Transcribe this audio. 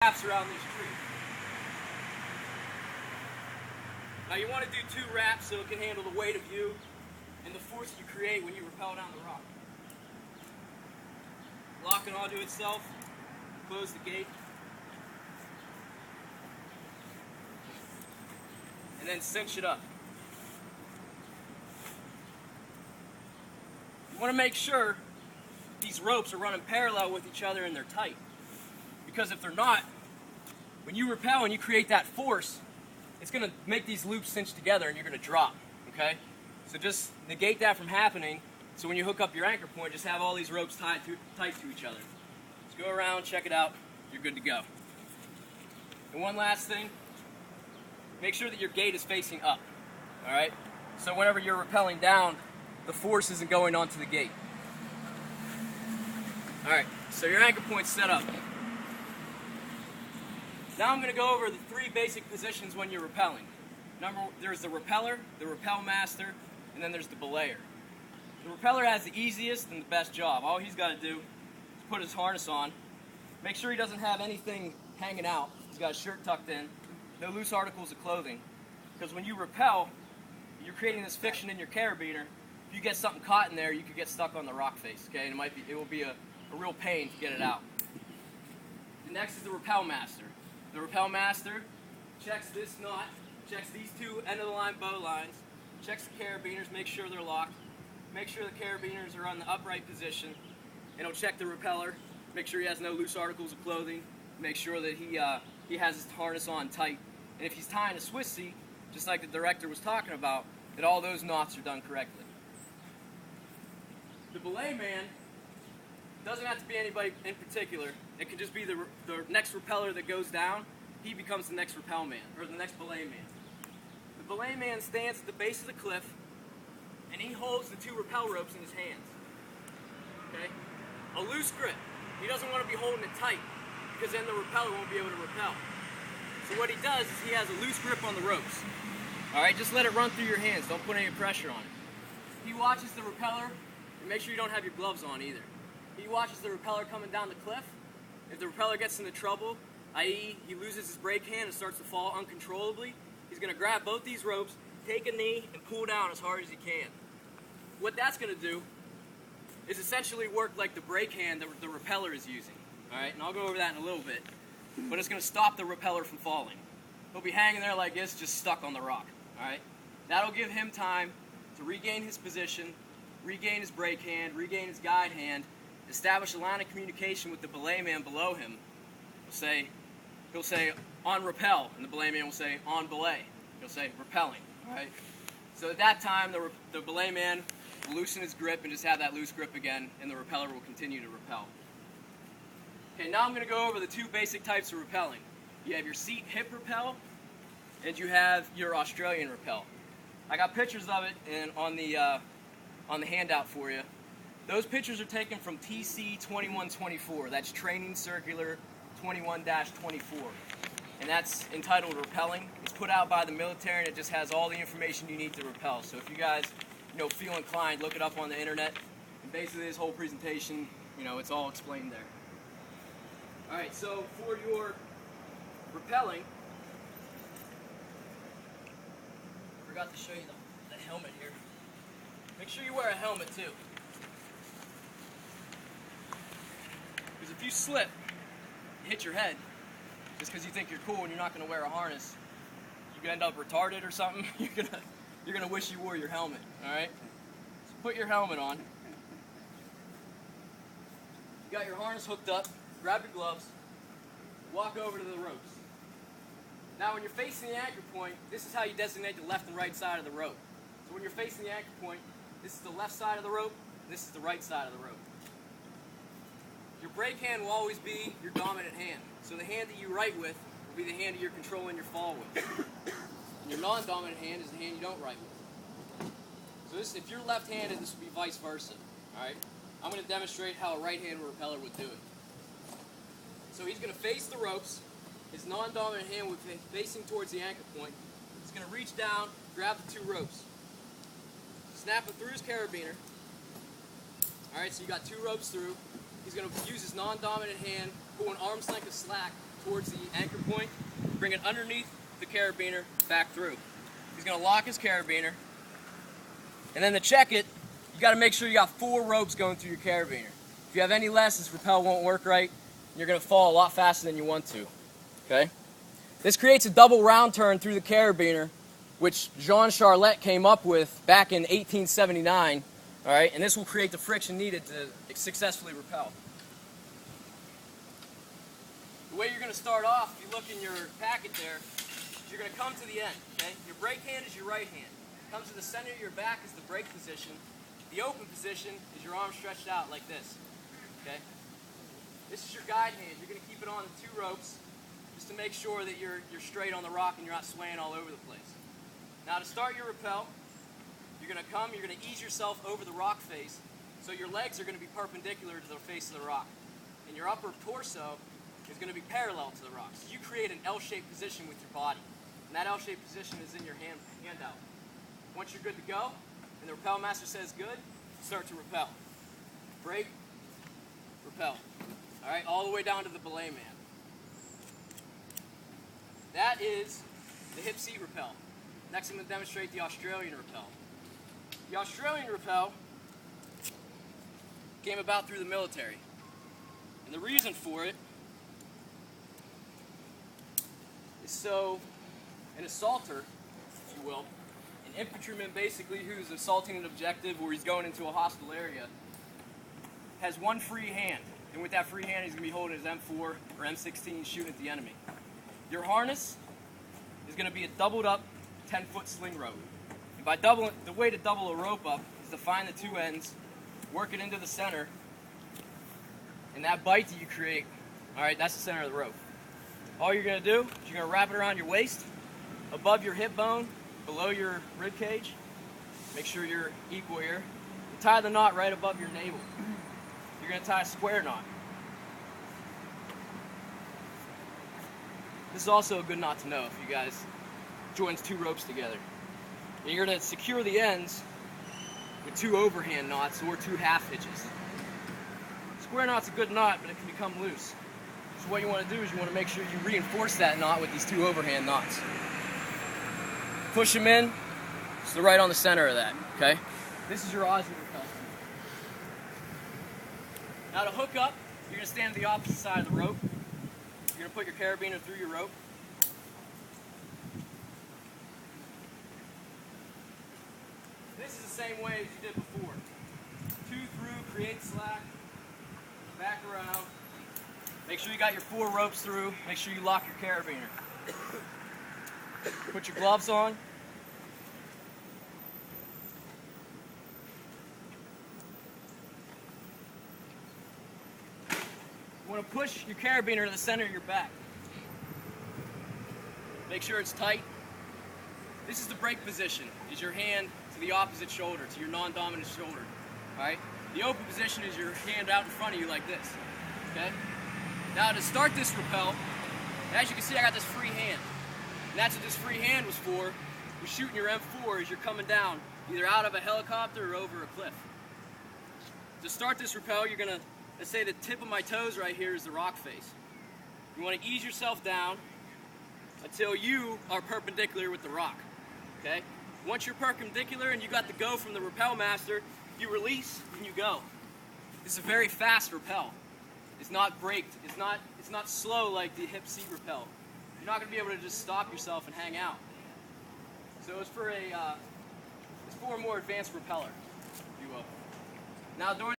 wraps around this tree. Now you want to do 2 wraps so it can handle the weight of you and the force you create when you rappel down the rock. Lock it onto itself, close the gate, and then cinch it up. You want to make sure these ropes are running parallel with each other and they're tight. Because if they're not, when you rappel and you create that force, it's going to make these loops cinch together and you're going to drop, okay? So just negate that from happening, so when you hook up your anchor point, just have all these ropes tight to each other. Just go around, check it out, you're good to go. And one last thing, make sure that your gate is facing up, all right? So whenever you're rappelling down, the force isn't going onto the gate. All right, so your anchor point's set up. Now I'm going to go over the 3 basic positions when you're rappelling. There's the repeller, the rappel master, and then there's the belayer. The repeller has the easiest and the best job. All he's got to do is put his harness on, make sure he doesn't have anything hanging out. He's got his shirt tucked in, no loose articles of clothing. Because when you rappel, you're creating this friction in your carabiner. If you get something caught in there, you could get stuck on the rock face, okay? And it will be a real pain to get it out. The next is the rappel master. The rappel master checks this knot, checks these 2 end-of-the-line bow lines, checks the carabiners, make sure they're locked, make sure the carabiners are on the upright position, and he'll check the repeller, make sure he has no loose articles of clothing, make sure that he has his harness on tight, and if he's tying a Swiss seat, just like the director was talking about, that all those knots are done correctly. The belay man doesn't have to be anybody in particular. It can just be the next repeller that goes down. He becomes the next rappel man, or the next belay man. The belay man stands at the base of the cliff, and he holds the 2 rappel ropes in his hands. Okay? A loose grip. He doesn't want to be holding it tight, because then the repeller won't be able to rappel. So what he does is he has a loose grip on the ropes. Alright, just let it run through your hands. Don't put any pressure on it. He watches the repeller, and make sure you don't have your gloves on either. He watches the repeller coming down the cliff. If the repeller gets into trouble, i.e. he loses his brake hand and starts to fall uncontrollably, he's going to grab both these ropes, take a knee, and pull down as hard as he can. What that's going to do is essentially work like the brake hand that the repeller is using. Alright, and I'll go over that in a little bit. But it's going to stop the repeller from falling. He'll be hanging there like this, just stuck on the rock. Alright? That'll give him time to regain his position, regain his brake hand, regain his guide hand, establish a line of communication with the belay man below him. He'll say on rappel, and the belay man will say on belay. He'll say rappelling. Right? So at that time, the belay man will loosen his grip and just have that loose grip again, and the repeller will continue to rappel. Okay, now I'm going to go over the 2 basic types of rappelling. You have your seat hip rappel, and you have your Australian rappel. I got pictures of it on the handout for you. Those pictures are taken from TC 2124. That's Training Circular 21-24. And that's entitled Rappelling. It's put out by the military, and it just has all the information you need to rappel. So if you guys feel inclined, look it up on the internet. And basically this whole presentation, it's all explained there. Alright, so for your rappelling, I forgot to show you the helmet here. Make sure you wear a helmet too. Because if you slip, hit your head, just because you think you're cool and you're not going to wear a harness, you can end up retarded or something. You're gonna wish you wore your helmet. All right. So put your helmet on. You got your harness hooked up. Grab your gloves. Walk over to the ropes. Now, when you're facing the anchor point, this is how you designate the left and right side of the rope. So when you're facing the anchor point, this is the left side of the rope. This is the right side of the rope. Your brake hand will always be your dominant hand. So the hand that you write with will be the hand that you're controlling your fall with. And your non-dominant hand is the hand you don't write with. So this, if you're left-handed, this would be vice versa. All right? I'm going to demonstrate how a right-hand repeller would do it. So he's going to face the ropes. His non-dominant hand would be facing towards the anchor point. He's going to reach down, grab the 2 ropes, snap it through his carabiner. All right, so you got 2 ropes through. He's going to use his non-dominant hand, pull an arm's length of slack towards the anchor point, bring it underneath the carabiner back through. He's going to lock his carabiner, and then to check it, you got to make sure you got 4 ropes going through your carabiner. If you have any less, this rappel won't work right, and you're going to fall a lot faster than you want to. Okay? This creates a double round turn through the carabiner, which Jean Charlet came up with back in 1879. All right, and this will create the friction needed to successfully rappel. The way you're going to start off, if you look in your packet there, is you're going to come to the end. Okay, your brake hand is your right hand. Come to the center of your back is the brake position. The open position is your arm stretched out like this. Okay, this is your guide hand. You're going to keep it on the 2 ropes, just to make sure that you're straight on the rock and you're not swaying all over the place. Now to start your rappel, you're going to ease yourself over the rock face, so your legs are going to be perpendicular to the face of the rock, and your upper torso is going to be parallel to the rock. So you create an L-shaped position with your body, and that L-shaped position is in your hand out. Once you're good to go, and the rappel master says good, start to rappel. Brake, rappel. All right, all the way down to the belay man. That is the hip seat rappel. Next I'm going to demonstrate the Australian rappel. The Australian rappel came about through the military. And the reason for it is so an assaulter, if you will, an infantryman basically who's assaulting an objective or he's going into a hostile area, has one free hand. And with that free hand he's going to be holding his M4 or M16 shooting at the enemy. Your harness is going to be a doubled up 10-foot sling rope. And by doubling, the way to double a rope up is to find the 2 ends, work it into the center, and that bite that you create, all right, that's the center of the rope. All you're going to do is you're going to wrap it around your waist, above your hip bone, below your rib cage. Make sure you're equal here. And tie the knot right above your navel. You're going to tie a square knot. This is also a good knot to know if you guys joins 2 ropes together. And you're going to secure the ends with 2 overhand knots or 2 half hitches. Square knot's a good knot, but it can become loose. So what you want to do is you want to make sure you reinforce that knot with these 2 overhand knots. Push them in, so right on the center of that, okay? This is your Aussie rappel. Now to hook up, you're going to stand to the opposite side of the rope. You're going to put your carabiner through your rope. This is the same way as you did before. 2 through, create slack, back around. Make sure you got your 4 ropes through. Make sure you lock your carabiner. Put your gloves on. You want to push your carabiner to the center of your back. Make sure it's tight. This is the brake position, is your hand to the opposite shoulder, to your non-dominant shoulder. All right? The open position is your hand out in front of you like this. Okay? Now to start this rappel, as you can see I got this free hand. And that's what this free hand was for, was shooting your M4 as you're coming down, either out of a helicopter or over a cliff. To start this rappel, you're going to, let's say the tip of my toes right here is the rock face. You want to ease yourself down until you are perpendicular with the rock. Okay? Once you're perpendicular and you got the go from the rappel master, you release and you go. This is a very fast rappel. It's not braked. It's not slow like the hip seat rappel. You're not going to be able to just stop yourself and hang out. So it's for a more advanced rappeller, if you will. Now during